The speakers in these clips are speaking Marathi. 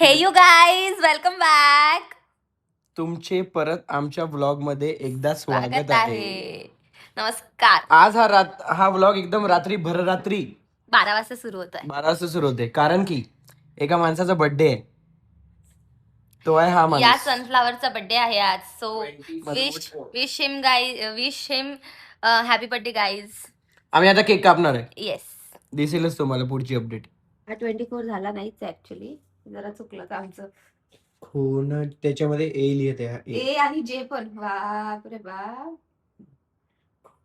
हे यू गाईज वेलकम बॅक. तुमचे परत आमच्या व्लॉग मध्ये एकदा स्वागत आहे. नमस्कार. आज हा व्लॉग एकदम रात्री भररात्री 12 वाजता सुरू होत आहे. 12 वाजता सुरू होते, कारण की एका माणसाचा बर्थडे आहे. तो आहे हा या माणूस. सनफ्लावरचा बर्थडे आहे आज. सो विश हिम हॅपी बर्थडे गाईज. आम्ही आता केक कापणार आहे. येस, दिसेलच तुम्हाला पुढची अपडेट. हा 24 झाला नाहीच ऍक्च्युली, जरा चुकलं का आमचं. हो ना, त्याच्यामध्ये ए लिहिते. ए आणि जे पण बापरे बाप.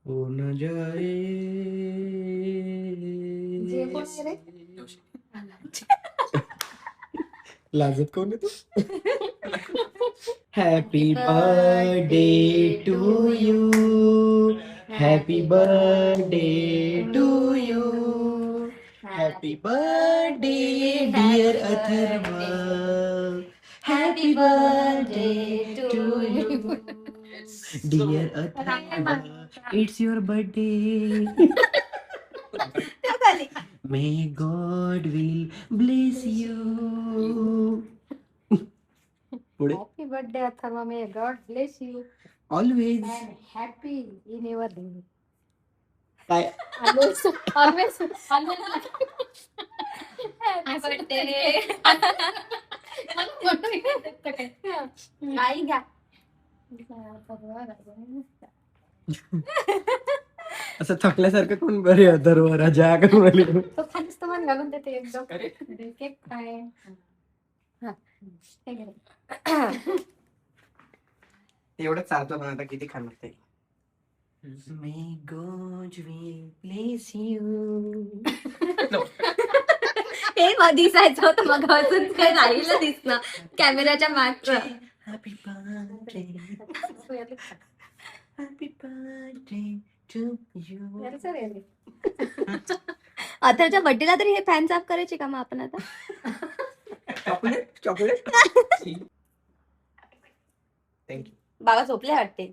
हो न जाए जे कोण आहे रे? लाजत कोण आहे तू? Happy birthday to you, happy birthday to you, happy birthday dear Atharva, happy birthday to you dear Atharva, it's your birthday. May God will bless you. पुढे Happy birthday, Atharva. May God bless you always. and happy in your day. काय Always, always, always. Happy birthday. आई घ्या. असं थकल्यासारखं कोण बरे अथर्व राजा करून राहिले. तो खालीच तर मन घालून देते एकदम. केक काय? हा. हे घे. एवढं चालतो ना, आता किती खाणार ते. May God will bless you. हे दिसायचं होतं मग, अजून काय राहिलं दिसणं कॅमेराच्या मागचं. Happy birthday, happy birthday to you. यार सर यार. अथरच्या बर्थडेला तरी हे फॅन साफ करायचे का मग आपण आता? Chocolate chocolate. थँक्यू. बाबा झोपले वाटते,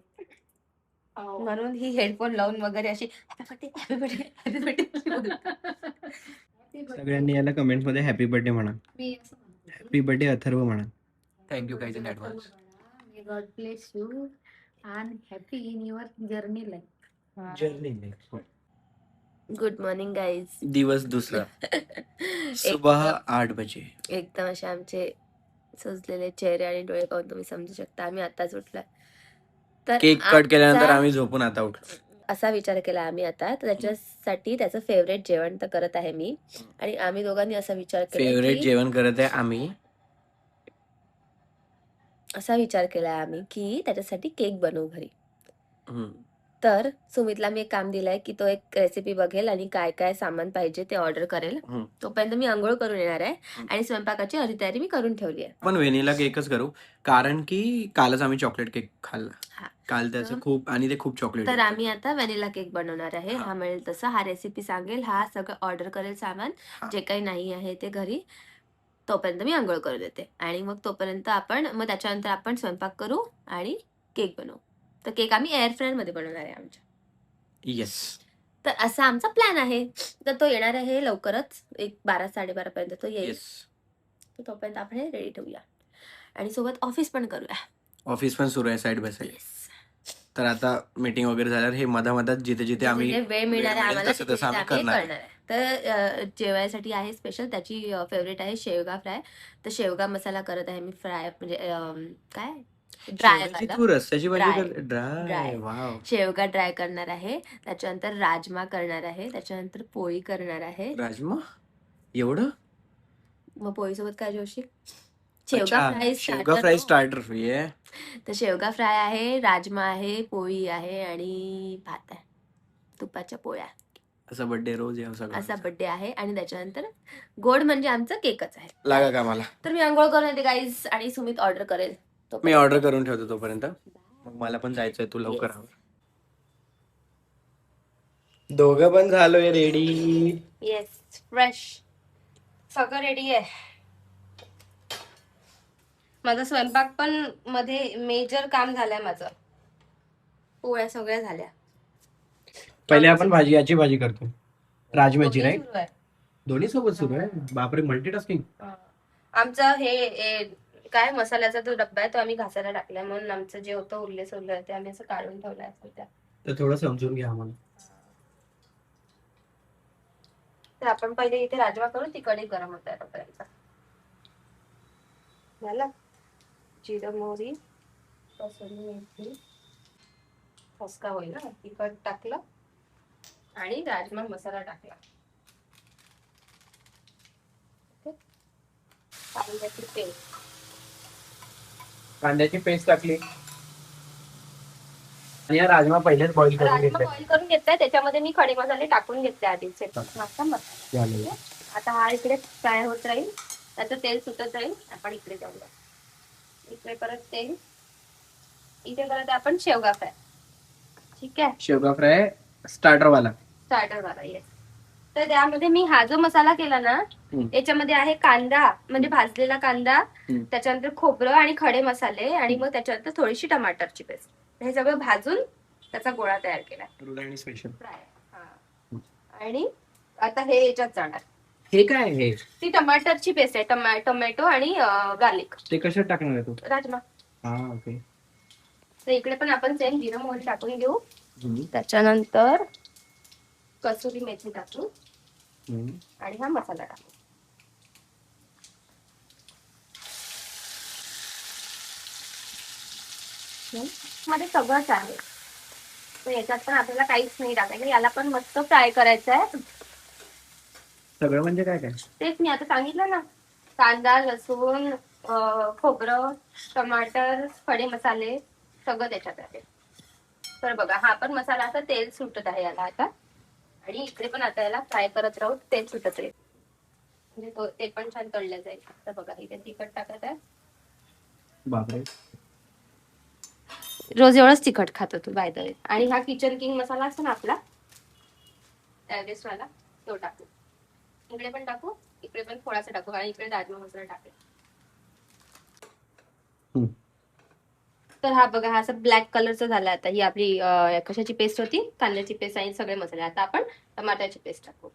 हो. म्हणून ही हेडफोन लावून वगैरे अशी हॅपी बर्थडे हॅपी बर्थडे. सगळ्यांनी याला कमेंट मध्ये हॅपी बर्थडे म्हणा, मी असं म्हणते. हॅपी बर्थडे अथर्व म्हणा. Thank you guys in advance. May God bless you and happy in your journey life. Journey good morning guys. दिवस दुसरा. सुबह 8 बजे. एकदम असे आमचे सुजलेले चेहरे आणि डोळे पाहून तुम्ही समजू शकता आम्ही आताच उठलोय. तर केक कट केल्यानंतर आजचा आम्ही झोपून आता उठलो. असा विचार केला आम्ही आता, तर त्याच्यासाठी त्याचं फेवरेट जेवण तर करत आहे मी, आणि आम्ही दोघांनी असा विचार केला फेवरेट की जेवण करत आहे आम्ही. असा विचार केला आम्ही की त्याच्यासाठी केक बनवू घरी. हम्म. तर सुमितला मी एक काम दिलंय की तो एक रेसिपी बघेल आणि काय काय सामान पाहिजे ते ऑर्डर करेल. हम्म. तोपर्यंत मी आंघोळ करून येणार आहे आणि स्वयंपाकाची अर्धी तयारी मी करून ठेवली आहे. पण व्हॅनिला केकच करू, कारण की कालच आम्ही चॉकलेट केक खाल्ला. हा. काल त्याचं खूप, आणि ते खूप चॉकलेट. तर आम्ही आता व्हॅनिला केक बनवणार आहे. हा मिळेल तसं, हा रेसिपी सांगेल, हा सगळं ऑर्डर करेल सामान. जे काही नाही आहे ते घरी, तोपर्यंत मी आंघोळ करू देते आणि मग तोपर्यंत मग त्याच्यानंतर आपण स्वयंपाक करू आणि केक बनवू. तर केक आम्ही एअर फ्रायर मध्ये बनवणार आहे आमच्या. येस. तर असा आमचा प्लॅन आहे. तर तो येणार आहे लवकरच, एक 12-12:30 पर्यंत तो येईल. येस. तर तोपर्यंत आपण हे रेडी ठेवूया आणि सोबत ऑफिस पण करूया. ऑफिस पण सुरू आहे साइड बाय साइड. तर आता मीटिंग वगैरे झाल्यावर हे मधामधात जिथे जिथे आम्ही वेळ मिळणार आहे आम्हाला तसं तसं आम्ही करणार आहे. तर जेवायसाठी आहे स्पेशल, त्याची फेवरेट आहे शेवगा फ्राय. तर शेवगा मसाला करत आहे मी फ्राय, म्हणजे काय ड्राय, तू रस्त्याची भाजी Dry. कर. ड्राय. वाव. शेवगा ड्राय करणार आहे. त्याच्यानंतर राजमा करणार आहे. त्याच्यानंतर पोळी करणार आहे. राजमा एवढं? मग पोळीसोबत काय जेवशील? शेवगा शेवगा फ्राय स्टार्टर. ये. तर शेवगा फ्राय आहे, राजमा आहे, पोळी आहे आणि भात आहे, तुपाच्या पोळ्या. असा बर्थडे रोज या सगळं. असा बर्थडे आहे आणि त्याच्यानंतर गोड म्हणजे आमचं केकच आहे. लागा का मला? तर मी आंघोळ करून येते गाईज आणि सुमित ऑर्डर करेल. मी ऑर्डर करून ठेवतो तोपर्यंत. मग मला पण जायचंय, तू लवकर आवर. दोघं पण झालोय रेडी. येस, फ्रेश सगळं रेडी आहे. माझा स्वयंपाक पण मध्ये मेजर काम झालंय माझं. पोळ्या सगळ्या झाल्या. पहिले आपण याची भाजी करतो, राजम्याची. राईट. सुरू आहे. दोन्ही सोबत सुरू आहे. बापरे, मल्टीटास्किंग. आमचं काय मसाल्याचा जो डब्बा आहे तो आम्ही घासायला टाकलाय, म्हणून आमचं जे होतं उरलं ते आम्ही असं काढून ठेवलंय सध्या. तर थोडं समजून घ्या आम्हाला. तर आपण पहिले इथे राजमा करू, ती कढई गरम होत आहे तोपर्यंत. झालं. जिरं मोहरी, कसुरी मेथी, खसका होईल ना, तिखट टाकलं आणि राजमा मसाला टाकला. कांद्याची पेस्ट, कांद्याची पेस्ट टाकली आणि हा राजमा पहिलेच बॉईल करून राजमा घेतलाय. बॉईल करून घेतलाय, त्याच्यामध्ये मी खडे मसाले टाकून घेतले आधीच. झालेलं. आता हा इकडे फ्राय होत राहील, त्याचं तेल सुटत राहील. आपण इकडे जाऊया, इकडे परत तेल, इथे परत आपण शेवगा फ्राय. ठीक आहे, शेवगा फ्राय स्टार्टर वाला. स्टार्टर वाला. येस. तर त्यामध्ये मी हा जो मसाला केला ना, याच्यामध्ये आहे कांदा, म्हणजे भाजलेला कांदा, त्याच्यानंतर खोबरं आणि खडे मसाले, आणि मग त्याच्यानंतर थोडीशी टमाटरची पेस्ट. हे सगळं भाजून त्याचा गोळा तयार केला स्पेशल फ्राय. आणि आता हे याच्यात जाणार. हे काय आहे? ती टमाटरची पेस्ट आहे, टोमॅटो आणि गार्लिक. ते कशात टाकणार आहे तू? राजमा. हा, ओके. तर इकडे पण आपण सेम जिरं मोहरी टाकून घेऊ. त्याच्यानंतर कसुरी मेथी टाकू आणि हा मसाला टाकू. मध्ये सगळंच आहे, तर याच्यात पण आपल्याला काहीच नाही टाकायचं. याला पण मस्त फ्राय करायचं आहे. सगळं म्हणजे काय काय? तेच मी आता सांगितलं ना, कांदा, लसूण, खोबरं, टमाटर, खडे मसाले, सगळं त्याच्यात आहे. तर बघा, हा पण मसाला आता तेल सुटत आहे याला आता, आणि इकडे पण आता याला फ्राय करत राहू, तेल सुटत राहील, म्हणजे ते पण छान तळलं जाईल. तर बघा, इथे तिखट टाकत आहे. बापरे, रोज एवढंच तिखट खातो तू बाय द वे. आणि हा किचन किंग मसाला असतो ना आपला एव्हरेस्ट वाला, तो टाकू. इकडे पण टाकू, इकडे पण थोडासा टाकू, आणि इकडे राजमा मसाला टाकेल. तर हा बघा, हा असं ब्लॅक कलरचा झाला. आता ही आपली कशाची पेस्ट होती? कांद्याची पेस्ट आणि सगळे मसाले. आता आपण टमाट्याची पेस्ट टाकू,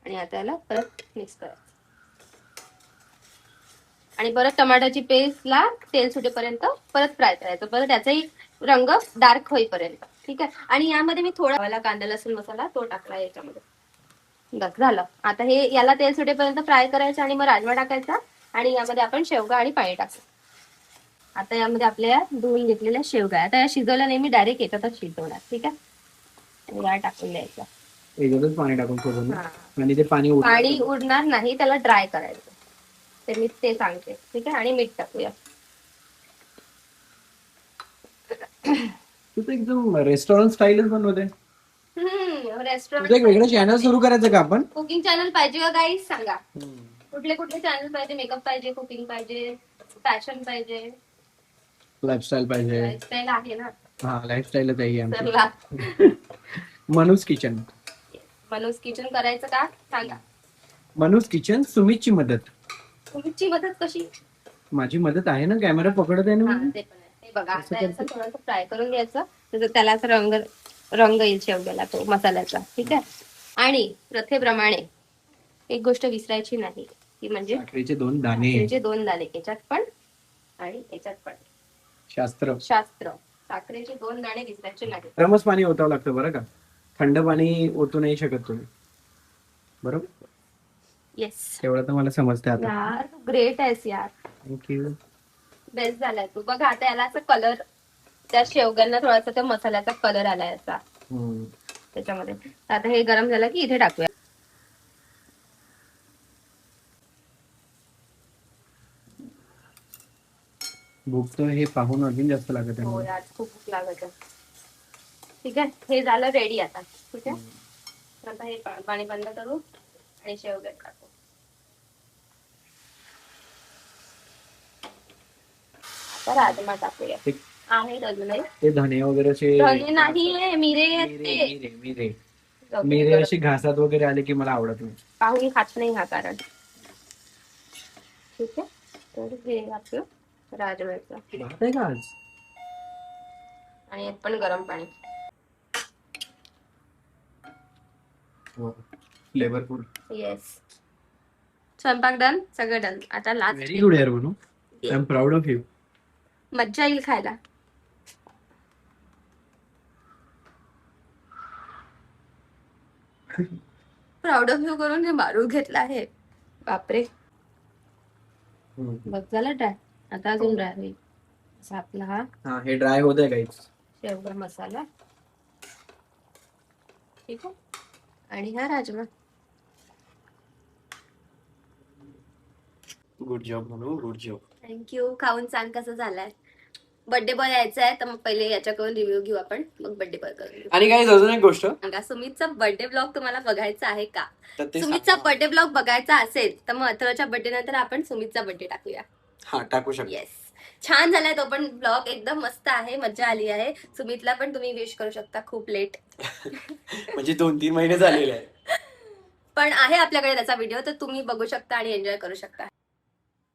आणि आता याला परत मिक्स करायचं, आणि परत टमाट्याची पेस्टला तेल सुटेपर्यंत परत फ्राय करायचं, परत त्याचाही रंग डार्क होईपर्यंत. ठीक आहे. आणि यामध्ये मी थोडा कांदा लसूण मसाला तो टाकला याच्यामध्ये. बस झालं. आता हे याला तेल सुटेपर्यंत फ्राय करायचं, आणि मग राजमा टाकायचा, आणि यामध्ये आपण शेवगा आणि पाणी टाकू. आता यामध्ये आपल्या धुवून घेतलेल्या शेवगा, आता या शिजवल्या नाही, मी डायरेक्ट याच्यातच शिजवणार. ठीक आहे, आणि या टाकून द्यायचं. याच्यातच पाणी टाकून सोडून, आणि ते पाणी उडणार नाही, त्याला ड्राय करायचं. ते मी ते सांगते. ठीक आहे, आणि मीठ टाकूया. तू तर एकदम रेस्टॉरंट स्टाईलच बनवते. रेस्टॉरंट एक वेगळं चॅनल सुरू करायचं का आपण? कुकिंग चॅनल पाहिजे का गाईस? सांगा, कुठले कुठले चॅनल पाहिजे? मेकअप पाहिजे, कुकिंग पाहिजे, फॅशन पाहिजे, लाईफस्टाईल पाहिजे? लाईफस्टाईल आहे ना. हा, लाईफस्टाईलच आहे आमची. मनूज किचन. मनूज किचन करायचं का सांगा? मनूज किचन. सुमितची मदत. तुमची मदत कशी? माझी मदत आहे ना, कॅमेरा पकडत आहे ना. ते पण आहे. हे बघा, आता याचं थोडंसं फ्राय करून घ्यायचं, त्याला असं रंग येईल शेवग्याला, तो मसाल्याचा. ठीक आहे. आणि प्रथेप्रमाणे एक गोष्ट विसरायची नाही, ती म्हणजे साखरेचे 2 दाणे. साखरेचे 2 दाणे, याच्यात पण आणि याच्यात पण. शास्त्र. साखरेचे 2 दाणे विसरायचे नाही. गरमच पाणी ओतावं लागतं बरं का, थंड पाणी ओतू नाही शकत तुम्ही, बरोबर? येस, तेवढं तर मला समजतं आता. यार ग्रेट आहेस यार, थँक्यू. बेस्ट झालाय तू. बघा, आता याला असं कलर, त्या शेवग्यांना थोडासा त्या मसाल्याचा कलर आलाय असा त्याच्यामध्ये. आता हे गरम झालं की इथे टाकूया. भूक तर हे पाहून अजून जास्त लागत हो आहे. यार, खूप भूक लागत आहे. ठीक आहे, हे झालं रेडी आता. ठीक आहे, आता हे पाणी बंद करू आणि शेवगे टाकू. आता राजमा टाकूया. आहेत अजूनही ते धने वगैरे धने नाहीये, मिरे असे घासात वगैरे आले की मला आवडत नाही. पाहुणी खात नाही हा कारण. ठीक आहे, तर हे आपलं राजमाचं भात आहे का आज? आणि यात पण गरम पाणी. फ्लेवरफुल. येस. स्वयंपाक डन, सगळं डन. आता लास्ट व्हेरी गुड यार बनू. I am proud of you. मज्जा येईल खायला. प्राऊड ऑफ यू करून हे मारून घेतलं आहे. बापरे. बघ झाला ड्राय. आता अजून ड्राय होईल. असा आपला हा हा हे ड्राय होत आहे गाईज. शेवगा मसाला. ठीक आहे. आणि हा राजमा. गुड जॉब म्हणू, गुड जॉब. थँक्यू. खाऊन सांग कसं झालंय. बर्थडे बॉय यायचा आहे तर मग पहिले याच्याकडून रिव्ह्यू घेऊ आपण, मग बर्थडे बॉय करून घेऊ. आणि काही अजून एक गोष्ट, सांगा, सुमितचा बर्थडे ब्लॉग तुम्हाला बघायचा आहे का? तर ते सुमितचा सांगा. बर्थडे ब्लॉग बघायचा असेल तर मग अथर्वच्या बर्थडे नंतर आपण सुमितचा बर्थडे टाकूया. हा टाकू शकतो. येस. छान झालाय तो पण ब्लॉग, एकदम मस्त आहे, मजा आली आहे. सुमितला पण तुम्ही विश करू शकता खूप लेट. म्हणजे 2-3 महिने झालेले आहे. पण आहे आपल्याकडे त्याचा व्हिडिओ, तर तुम्ही बघू शकता आणि एन्जॉय करू शकता.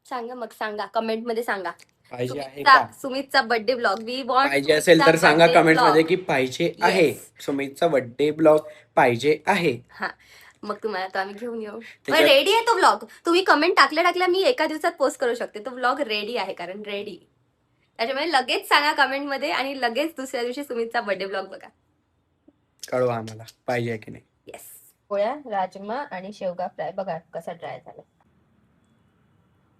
सांगा मग, सांगा कमेंट मध्ये सांगा. पाहिजे आहे का? सुमितचा बर्थडे ब्लॉग वी वॉन्ट. पाहिजे असेल तर सांगा कमेंट मध्ये की पाहिजे आहे. Yes. सुमितचा बर्थडे ब्लॉग पाहिजे आहे. हा, मग तुम्हाला तो आम्ही घेऊन येऊ. त्याच्यात- रेडी आहे तो ब्लॉग. तुम्ही कमेंट टाकल्या मी एका दिवसात पोस्ट करू शकते. तो ब्लॉग रेडी आहे, कारण रेडी. त्याच्यामुळे लगेच सांगा कमेंट मध्ये आणि लगेच दुसऱ्या दिवशी सुमितचा बर्थडे ब्लॉग बघा. कळवा आम्हाला पाहिजे की नाही. येस. पोळ्या, राजमा आणि शेवगा फ्राय. बघा कसा ड्राय झाला.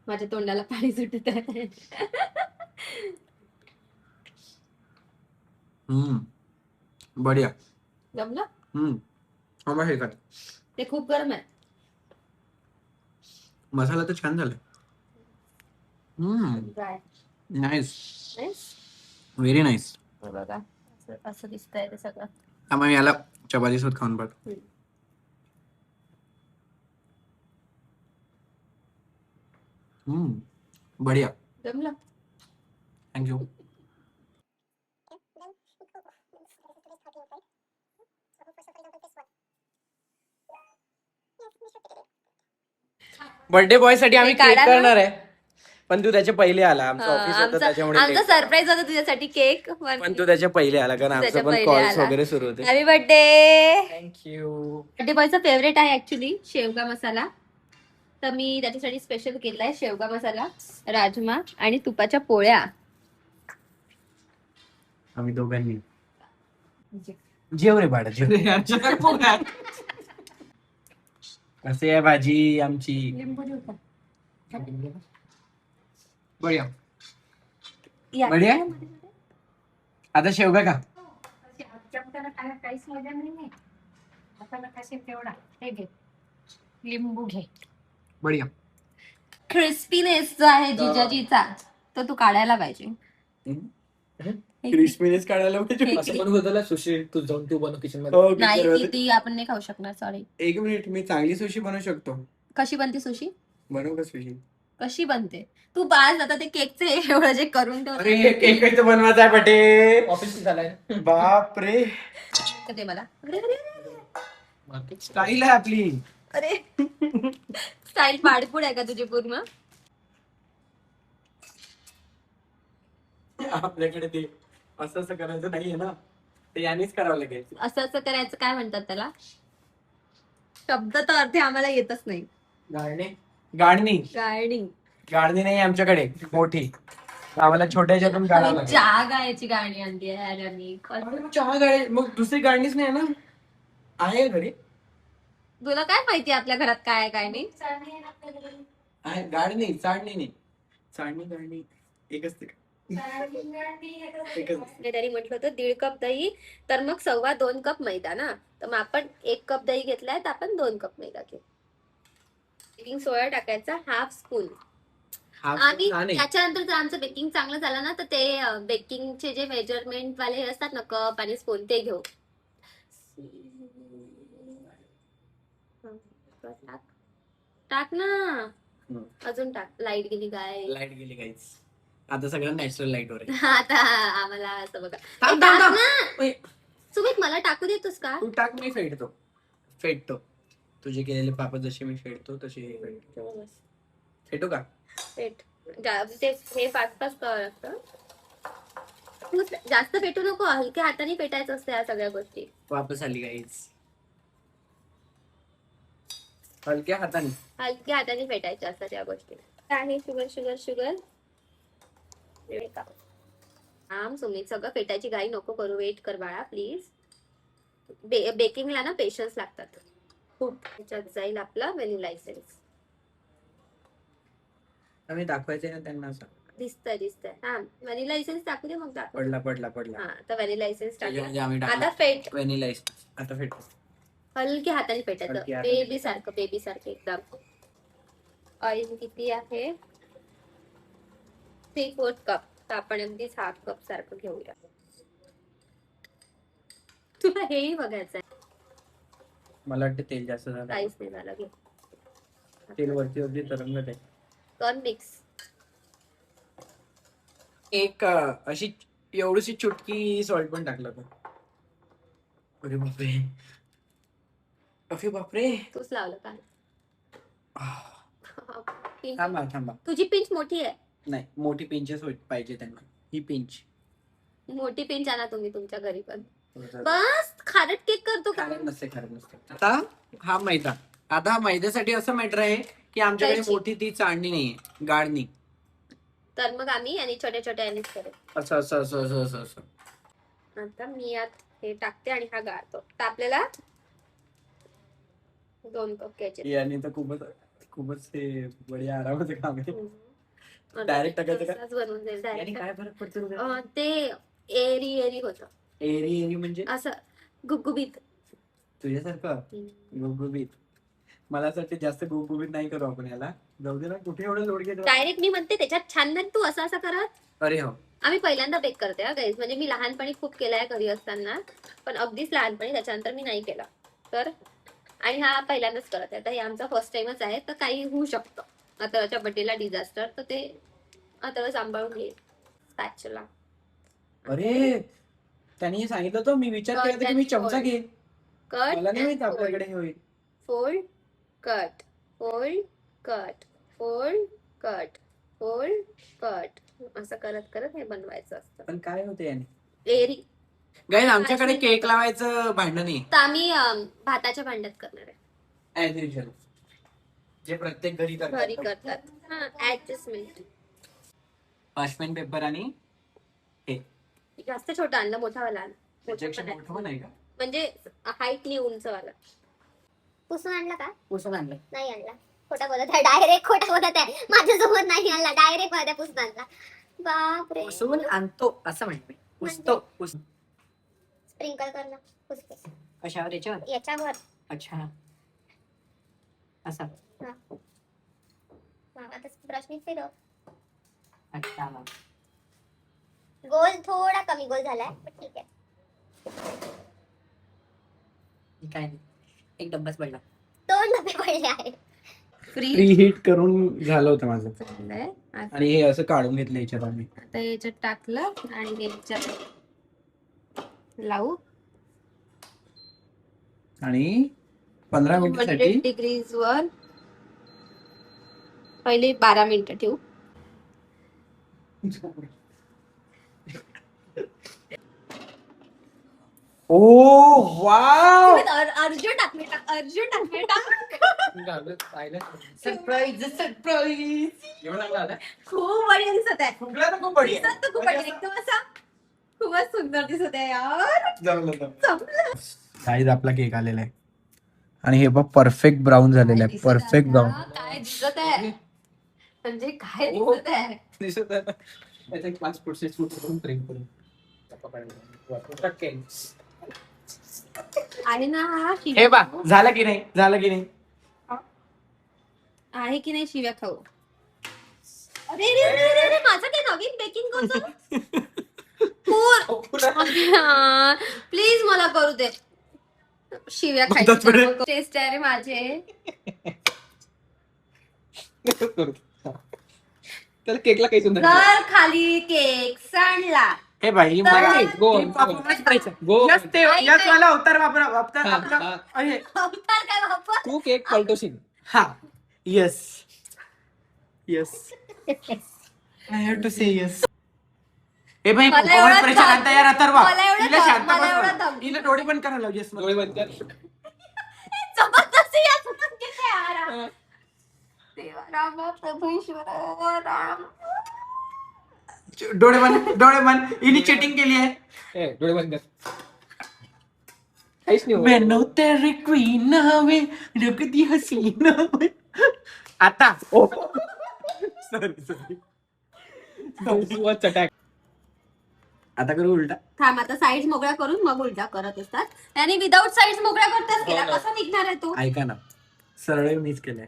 माझ्या तोंडाला पाणी सुटत आहे. बढिया. जमलं. हे कर. ते खूप गरम आहे. मसाला तर छान झाला. Dry. Nice. Nice. Very nice. बघा असं दिसतंय ते सगळं. आम्ही याला चपाती सोबत खाऊन बघ. बढिया. जमलं. थँक्यू. बर्थडे बॉय साठी आम्ही ते केक काढा ना. करणार आहे, पण तू त्याच्या पहिले आला. आमचं ऑफिस होतं आमचा त्याच्यामुळे आमचा late सरप्राईज होता तुझ्यासाठी केक. पण तू त्याच्या पहिले आला कारण आमचं त्याच्या पण पहिले कॉल्स आला. वगैरे सुरू होते. Happy birthday. थँक्यू. बर्थडे बॉयचा फेवरेट आहे ऍक्च्युली शेवगा मसाला. तर मी त्याच्यासाठी स्पेशल केलाय शेवगा मसाला, राजमा आणि तुपाच्या पोळ्या. आम्ही दोघांनी जेव रे बाळा जेव. कसे आहे भाजी आमची. लिंबू देऊ का? बढिया. या. बढिया. आता शेवगा का? चमच्याला काहीच मजा नाही. आपल्याला कसे तेवढा हे घे, लिंबू घे. बढिया. क्रिस्पीनेस जो आहे जिजाजीचा तो तू काढायला पाहिजे. क्रिस्पीनेस काढायला पाहिजे. असं म्हणत होतं सुशी तू जाऊन तू बनव किचन मध्ये. हो, नाही किती किती आपण नाही खाऊ शकणार, सॉरी. एक मिनिट, मी चांगली सुशी बनवू शकतो. कशी बनते सुशी? बनवू का सुशी? कशी बनते तू बाज. आता ते केकचे एवढं जे करून अरे ठेवलं केक कसं बनवायचा आहे बटे. ऑफिस झालाय बाप रे. ते मला. अरे अरे अरे. स्टाईल आहे आपली. अरे स्टाईल पाडपूड आहे का तुझी पूर्ण? आपल्याकडे ते असं असं करायचं नाहीये ना, ते यानेच करावं लागेल. असं असं करायचं काय म्हणतात त्याला? शब्द तर अर्थ आम्हाला येतच नाही. गाळणी. गाळणी गाळणी. गाळणी नाही आमच्याकडे मोठी, आम्हाला छोट्या ह्याच्यातून गाळावं लागेल. चहा गाळ्याची गाळणी आणली आहे यार आम्ही. अरे, चहा गाळे मग दुसरी गाळणीच नाही ना आहे घरी. तुला काय माहिती आपल्या घरात काय आहे काय नाही? आहे गाळणी, चाळणी नाही. चाळणी गाळणी एकच ते. एकच. त्यांनी म्हटलं होतं 1.5 कप दही, तर मग 2.25 कप मैदा ना. तर मग आपण 1 कप दही घेतलाय तर आपण 2 कप मैदा घेऊ. बेकिंग सोडा टाकायचा 1/2 स्पून. आणि त्याच्यानंतर जर आमचं बेकिंग चांगलं झालं ना तर ते बेकिंगचे जे मेजरमेंट वाले हे असतात ना, कप आणि स्पून, ते घेऊ. टाक ना, अजून टाक. लाईट गेली काय? लाईट गेली काहीच. आता सगळं नॅचरल लाईट वर आहे. आता आम्हाला असं बघा. थांब, टाक थांब. ना. ओय, सुमित मला टाकू देतोस का? तू टाक, मी फेटतो. तुझे केलेले पापड जसे मी फेडतो तसे फेटू का? पेट ते हे फास्ट फास्ट करावं लागतं. तू जास्त पेटू नको, हलक्या हाताने पेटायचं असतं या सगळ्या गोष्टी. वापस आली काहीच. हलक्या हाताने. हलक्या हाताने फेटायच्या असतात या गोष्टी. आहे शुगर शुगर शुगर. सुमित सगळं फेटायची घाई नको करू. वेट कर बाळा प्लीज. बेकिंगला ना पेशन्स लागतात खूप. त्याच्यात जाईल आपला व्हॅनिला एसेन्स. आम्ही दाखवायचे ना त्यांना असं. दिसतंय. हा व्हॅनिला एसेन्स टाकू दे मग दाखव. पडला. हा तर व्हॅनिला एसेन्स म्हणजे टाकू. आम्ही आता फेट. व्हॅनिला एसेन्स आता फेट. हलक्या हाताने फेटायचं. हलक्या हाताने. बेबी सारखं एकदम. ऑइल किती आहे? 3/4 कप. तर आपण अगदीच हाफ कप सारखं घेऊया. तुला हेही बघायचं आहे. मला वाटतं तेल जास्त झालं. काहीच नाही झालं. घे तेल वरती तरंगत आहे. कर मिक्स. एक अशी एवढीशी चुटकी सॉल्ट पण टाकलं होतं. अरे बापरे. तूच लावलं का? पिंच. थांबा. तुझी पिंच मोठी आहे. नाही, मोठी पिंचेस पाहिजे त्यांना. ही पिंच. मोठी पिंच आणा तुम्ही तुमच्या घरी पण. बस खारट केक करतो का? खारट नसते. आता हा मैदा. आता हा मैद्यासाठी असं मॅटर आहे की आमच्याकडे कैची. मोठी ती चाळणी नाहीये, गाळणी. तर मग आम्ही आणि छोट्या यानेच करू. असं. आता मी यात हे टाकते आणि हा गाळतो. तर आपल्याला 2 कप घ्यायचे. याने तर खूपच ते बढिया आरामाचं काम आहे. Direct टाकायचं का? तसंच बनवून जाईल याने डायरेक्ट. काय फरक पडतो? ते एरी होतं. एरी म्हणजे असं गुबगुबीत. तुझ्यासारखं गुबगुबीत. मला असं वाटतं जास्त गुबगुबीत नाही करू आपण याला. जाऊ दे ना, कुठे एवढं लोड घेतो. डायरेक्ट मी म्हणते त्याच्यात छान नाही तू असं करत. अरे हो. आम्ही पहिल्यांदा बेक करते हा गाईज. म्हणजे मी लहानपणी खूप केलाय घरी असताना, पण अगदीच लहानपणी. त्याच्यानंतर मी नाही केला. तर आणि हा पहिल्यांदाच करत आहे. तर हे आमचा फर्स्ट टाइमच आहे. तर काही होऊ शकतं. अतळच्या बड्डेला डिझास्टर. तर ते अतळ सांभाळून घे. स्पॅच्युला. अरे त्यांनी हे सांगितलं होतं. मी विचार केला होता की मी चमचा घेईन. कट मला नाही माहित आपल्याकडे हे होईल. Fold cut fold cut fold cut fold cut असं करत हे बनवायचं असतं. पण काय होते याने? एरी. गाईज आमच्याकडे केक लावायचं भांडण नाही. तर आम्ही भाताच्या भांड्यात करणार आहे. ऍज युजल जे प्रत्येक घरी करतात. हा ऍडजस्टमेंट. पार्चमेंट पेपर आणि हे जास्त छोटा आणला, मोठा वाला आणला. त्याच्यापेक्षा मोठं पण आहे का? म्हणजे हाईटली उंचवाला. पुसून आणला का? पुसून आणलं. नाही आणला. खोटा बोलत आहे. डायरेक्ट खोटा बोलत आहे. माझ्यासोबत नाही आणला. डायरेक्ट माझ्या पुसून आणला. बापरे. पुसून आणतो असं म्हणते. पुसतो. स्प्रिंकल कर ना. पुसते. कशावर? याच्यावर? याच्यावर. अच्छा असा. आता ब्रशनी फिरव. अच्छा. गोल थोडा कमी गोल झालाय, पण ठीक आहे. काय नाही, एक डब्बाच पडला. 2 डबे पडले आहेत. फ्री हीट करून झालं होतं माझं. झालंय. आणि हे असं काढून घेतलं याच्यात आम्ही. आता याच्यात टाकलं आणि याच्यात लावू. आणि 15 मिनिटासाठी 100 डिग्रीज वर पहिले 12 मिनिटं ठेवू. ओ वाव. अर्जुन टाकले सरप्राईज एवढं लागलं आलं? खूप बढिया दिसत आहे. फुगला तर खूप बढिया. दिसत तर खूप बढिया. एकदम असा खूपच सुंदर दिसत आहे यार. जमलं. साईज आपला केक आलेला आहे आणि हे बघ परफेक्ट ब्राऊन झालेला आहे. परफेक्ट ब्राऊन काय दिसत आहे म्हणजे काय दिसत आहे. दिसत आहे. त्याचा एक 5 फूट 6 फूट करून फ्रेम करून आहे ना हा हे शिव्या बा खाऊ. झालं की नाही आहे की नाही शिव्या खाऊ. अरे रे रे रे रे, माझं काय नवीन बेकिंग कोर्स. प्लीज मला करू दे. शिव्या खायची टेस्ट आहे रे माझे. तर केकला काही सुंदर घर खाली केक सांडला. हे भाई गो यस वाला अवतार वापरा. अवतार काय बाप्पा. तू केक पलटवशील. हा yes I have to say yes. हे भाई मला एवढं प्रेशर आणता यार अथर्वा. मला एवढं हिला दम, शांत मला बसवा. एवढं दम. हिला डोळे बंद करायला लाव. यस डोळे बंद कर. जबरदस्ती याच घेते यार. देवा रामा प्रभू ईश्वर राम. डोळे बंद हिने चिटिंग केली आहे. ए, डोळे बंद कर. काहीच नाही होत. मैंने तेरी क्वीन हवे रख दी हसीना में. आता सॉरी What's attack? आता करू उलटा. थांब आता साईड मोकळ्या करून मग उलटा करत असतात. त्याने विदाऊट साईड मोकळ्या करताच गेला. कसा निघणार आहे तो? ऐका ना, सरळ मीच केलंय.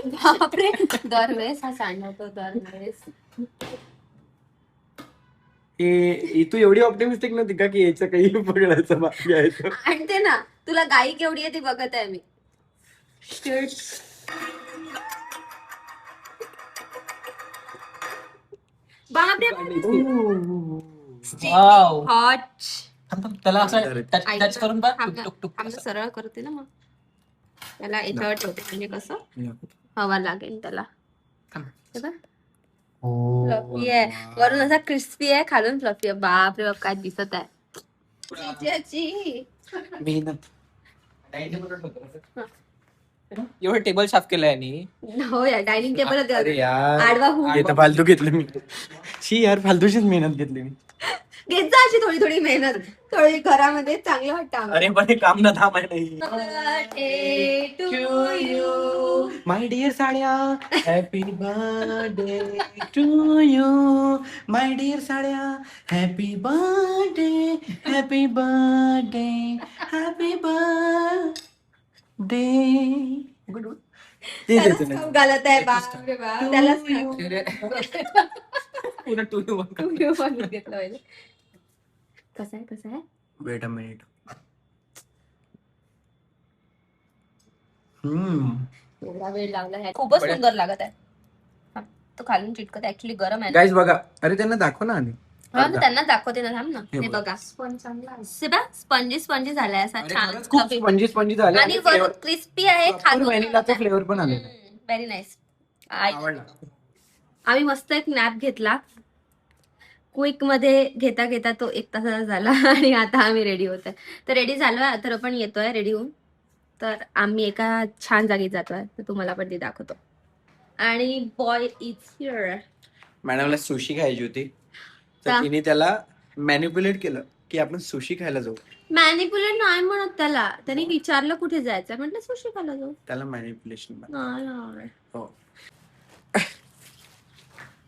बापरे, दरवेळेस हा सांडवतो दरवेळेस. तू एवढी ऑप्टिमिस्टिक नव्हती का की याचं काही पकडायचं बाकी आहे तो? आणते ना, तुला गाई केवढी आहे ती बघत आहे मी. बापरे, Wow. हॉट. त्याला असं टच करून बघ. थांब ना, टुक टुक थांब ना, सरळ करते ना मग. त्याला याच्यावर ठेवते म्हणजे कसं हवा लागेल त्याला. हे बघ. फ्लफी आहे, वरून असा क्रिस्पी आहे, खालून फ्लफी आहे. बापरे बाप, काय दिसत आहे. चिच्याची. मेहनत. एवढं टेबल साफ केलंय आणि हो यार, डायनिंग टेबल अरे यार, आडवा होऊन हे तर फालतू घेतलं मी. शी यार, फालतूचीच मेहनत घेतली मी. घेत जा अशी थोडी थोडी मेहनत. थोडी घरामध्ये चांगलं वाटतं आम्हाला. अरे पण हे काम ना थांब आहे नाही. Birthday to you. My dear Sadya, happy birthday to you. My dear Sadya, happy birthday, happy birthday, happy birthday. त्यालाच खाऊ घालत आहे बापरे बाप. त्यालाच खाऊ. पुन्हा टू यू तू घेऊ बनवून घेतलं पाहिजे. कसं आहे? Weight a minute. एवढा वेळ लागला आहे. खूपच सुंदर लागत आहे. हा, तो खालून चिटकत ऍक्च्युली गरम आहे ना. गाईज बघा, अरे त्यांना दाखव ना आधी. हा, मी त्यांना दाखवते ना, थांब ना. हे हे बघ. बघा, पण चांगला आहे. स्पंजी झालाय असा छान. खूप स्पंजी झाले आणि वरून क्रिस्पी आहे. व्हॅनिलाचा फ्लेवर पण आले. Very nice. आवडला. आम्ही मस्त एक नॅप घेतला. क्विक मध्ये घेता घेता तो 1 तासाचा झाला आणि आता आम्ही रेडी होतोय. तर रेडी झालोय, तर पण येतोय रेडी होऊन. तर आम्ही एका छान जागी जातोय, तर तुम्हाला पण ते दाखवतो. आणि बॉय इज हिअर. मॅडमला सुशी खायची होती, का? तर तिने त्याला मॅनिप्युलेट केलं की आपण सुशी खायला जाऊ. मॅनिप्युलेट नाही म्हणत त्याला. त्यांनी विचारलं कुठे जायचं, म्हटलं सुशी खायला जाऊ. त्याला मॅनिप्युलेशन. नाही. हो.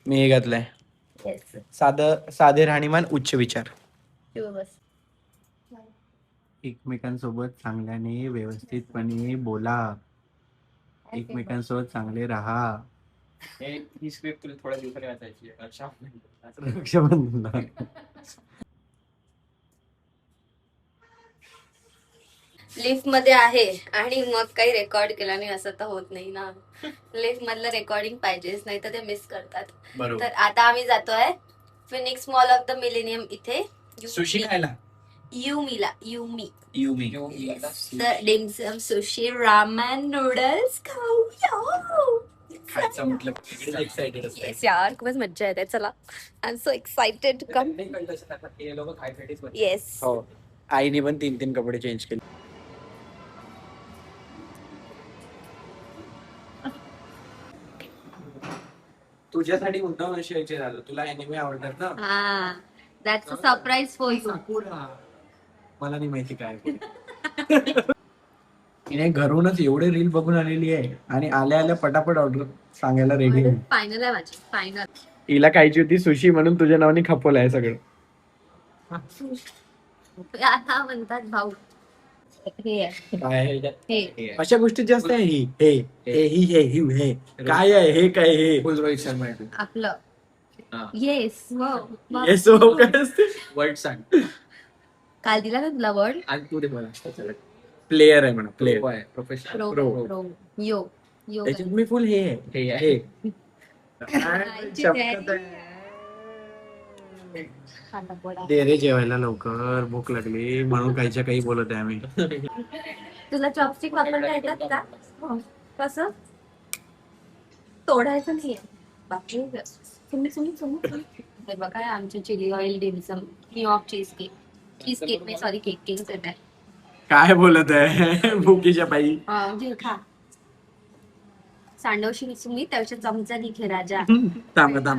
मी हे घातलंय, येस, साधे राहणीमान उच्च विचार. बस. एकमेकांसोबत चांगल्याने व्यवस्थितपणे बोला, एकमेकांसोबत चांगले राहा. ही स्क्रिप्ट तुला थोड्या दिवसांनी वाचायची आहे. रक्षाबंधन. लिफ्ट मध्ये आहे आणि मग काही रेकॉर्ड केला नाही असं तर होत नाही ना. लिफ्ट मधलं रेकॉर्डिंग पाहिजेच, नाही तर ते मिस करतात. बरोबर. तर आता आम्ही जातोय Phoenix mall of the millennium इथे. सुशी खायला. युमी यू मी. तर डिमसम सुशी रामेन नूडल्स खाऊया. खायचं म्हटलं एक्साइटेड असते. येस यार, खूपच मज्जा येते. चला, I am so excited. Come. Yes. हो, आईने पण 3 कपडे चेंज केले. तुझ्यासाठी मुद्दाम असे झालं. तुला एनिमे आवडतात ना. हा, that's a surprise for you. मला नाही माहिती काय. तिने घरूनच एवढे रील बघून आलेली आहे आणि आल्या आल्या पटापट ऑर्डर सांगायला रेडी आहे. फायनल आहे माझी, फायनल. हिला खायची होती सुशी म्हणून तुझ्या नावाने खपवलं आहे सगळं. आता म्हणतात भाऊ. हे आहे. काय आहे? हे अशा गोष्टी जास्त आहे. हे काय आहे? हे काय हे? रोहित शर्मा आहे तू. आपलं. हा. येस. येस हो काय असते? वर्ड सांग काल दिला ना तुला वर्ड. आणि तू दे मला. प्लेयर आहे म्हणा. प्लेयर. प्रोफेशनल. प्रो. यो. त्याच्यात मी फुल हे हे आहे. दे रे जेवायला लवकर, भूक लागली म्हणून काहीच्या काही बोलत आहे आम्ही. तुला चॉपस्टिक वापरता येतात का? कसं तोडायचं नाहीये. बाकी हे बघा आमचे chilli oil dim sum New York cheesecake नाही सॉरी केक सेट आहे. काय बोलत आहे भुकीच्या बाई. घे खा. सांडवशी तुम्ही त्याच्या चमचा घे राजा. थांबा.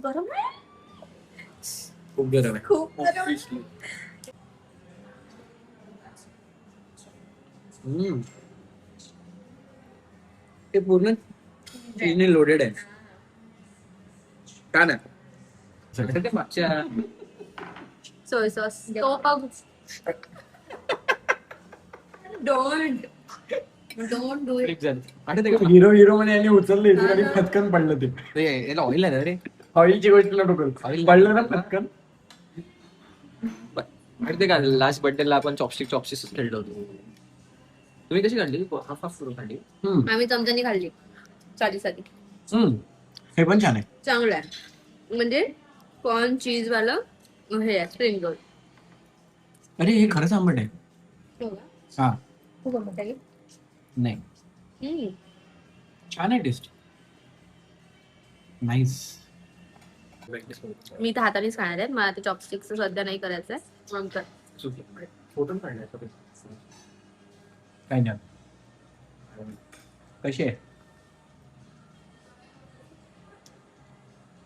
गरम आहे खूप गरम आहे. खूप गरम. ते पूर्ण चीजने लोडेड आहे. का ना ते मागच्या सोय सॉस तो बघ. Don't do it. ट्रिप झाली. आठवते का? हिरो मध्ये यांनी उचललं इथून आणि पटकन पडलं ते. ते याला ऑइल आहे ना रे. ऑइलची गोष्टीला डोकं Oil पडलं ना पटकन. आठवते का लास्ट बर्थडेला आपण चॉपस्टिक खेळलो होतो. तुम्ही कशी काढली? हाफ करून काढली. आम्ही चमच्यानी खाल्ली साधी हे पण छान आहे. चांगलं आहे म्हणजे कॉर्न चीज वाला हे स्प्रिंग रोल. अरे हे खरंच आंबट आहे. हा खूप आवडत आहे. नाही छान आहे टेस्ट. नाईस. मी तर हातानेच खाणार आहे. मला ते चॉपस्टिक्स सध्या नाही करायचंय. नंतर फोटो काढलाय. काय नाही. कशी आहे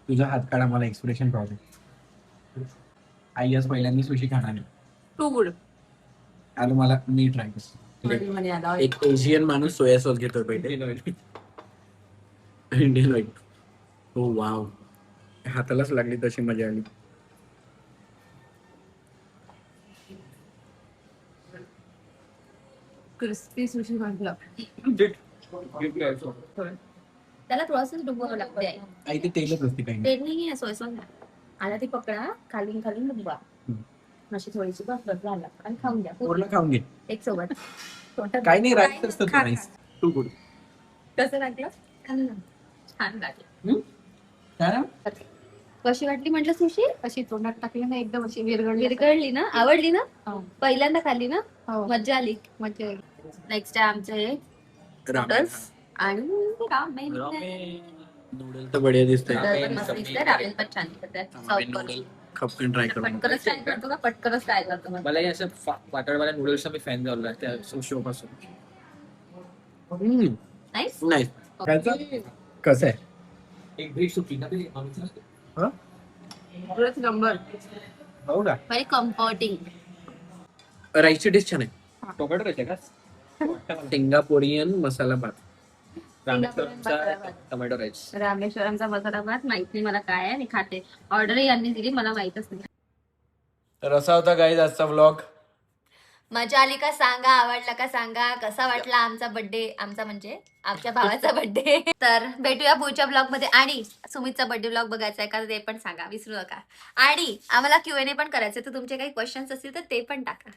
तुझा हात काढा मला एक्सप्रेशन पाहू. आई आज पहिल्यांदा सुशी खाणार आहे. Too good. आता मला मी ट्राय करतो. एक एशियन माणूस सोया सॉस घेतो पहिले. Indian oil. हो वाव हातालाच लागली तशी मजा आली. क्रिस्पी सुशी म्हटलं गिफ्ट त्याला थोडंसं डुबवावं लागते. आई ते तेलच असते काही ते नाही सोय सॉस. आता ती पकडा खालून डुबवा अशी थोडीशी बस झाला आणि खाऊन द्या पूर्ण खाऊन घे. एक सोबत. काही नाही राईस असतं राईस. To good. कसं लागलं? छान लागलं. कशी वाटली म्हटलं सुशी? अशी तोंडात टाकली ना एकदम अशी विरघळली ना? आवडली ना? हो. पहिल्यांदा खाल्ली ना? हो. मज्जा आली. म्हणजे नेक्स्ट टाइम आमचं हे नूडल्स आणि रामेन. नूडल तर बढिया दिसतंय. नूडल पण मस्त दिसतंय, रामेन पण छान दिसतंय. सर्व नूडल खपकन ट्राय करू. पटकनच ट्राय करतो का? पटकनच ट्राय करतो मग. मला असं पातळवाल्या नूडल्सचा मी फॅन झालो त्या शो पासून. नाईस. नाही कसं आहे? एक भेट सुटली ना ते नंबर हो का? Very comforting. राईसची डिश छान आहे. टोमॅटो राहायचे का? सिंगापोरियन मसाला भात. Tomato rice. रामेश्वरमचा मसाला भात माहित नाही मला काय आहे. मी खाते. ऑर्डर यांनी दिली मला माहितच नाही. तर असा होता गाईज आजचा व्लॉग. मजा आली का सांगा. आवडला का सांगा. कसा वाटला आमचा बर्थडे. आमचा म्हणजे आमच्या भावाचा बर्थडे. तर भेटूया पुढच्या ब्लॉग मध्ये. आणि सुमितचा बर्थडे ब्लॉग बघायचा आहे का ते पण सांगा विसरू नका. आणि आम्हाला Q&A पण करायचं. तर तुमचे काही क्वेश्चन्स असतील तर ते पण टाका.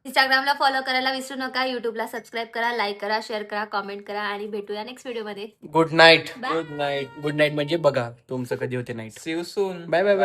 इंस्टाग्रामला फॉलो करायला विसरू नका. युट्यूबला सबस्क्राईब करा, लाईक करा, शेअर करा, कॉमेंट करा आणि भेटूया नेक्स्ट व्हिडिओ मध्ये. Good night. Bye. Good night म्हणजे बघा तुमचं कधी होते night. See you soon. Bye bye bye.